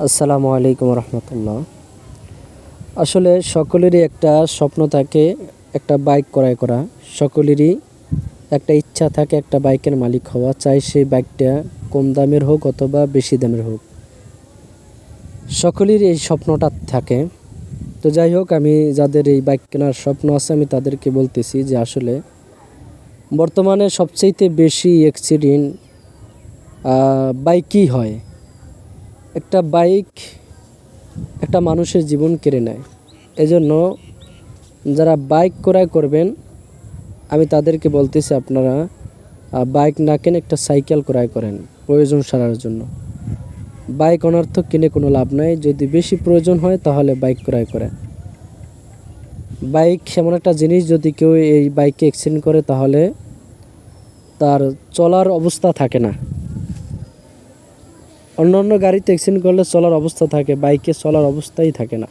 আসসালামু আলাইকুম রহমতুল্লাহ। আসলে সকলেরই একটা স্বপ্ন থাকে, একটা বাইক ক্রয় করা। সকলেরই একটা ইচ্ছা থাকে একটা বাইকের মালিক হওয়া, চাই সেই বাইকটা কম দামের হোক অথবা বেশি দামের হোক, সকলেরই এই স্বপ্নটা থাকে। তো যাই হোক, আমি যাদের এই বাইক কেনার স্বপ্ন আছে আমি তাদেরকে বলতেছি যে আসলে বর্তমানে সবচাইতে বেশি অ্যাক্সিডেন্ট বাইকই হয়। একটা বাইক একটা মানুষের জীবন কেড়ে নেয়। এজন্য যারা বাইক ক্রয় করবেন আমি তাদেরকে বলতেছি আপনারা বাইক না কিনে একটা সাইকেল ক্রয় করেন প্রয়োজন সারার জন্য। বাইক অনর্থক কিনে কোনো লাভ নাই, যদি বেশি প্রয়োজন হয় তাহলে বাইক ক্রয় করেন। বাইক এমন একটা জিনিস, যদি কেউ এই বাইকে অ্যাক্সিডেন্ট করে তাহলে তার চলার অবস্থা থাকে না। অন্য অন্য গাড়িতে অ্যাক্সিডেন্ট করলে চলার অবস্থা থাকে, বাইকে চলার অবস্থাই থাকে না।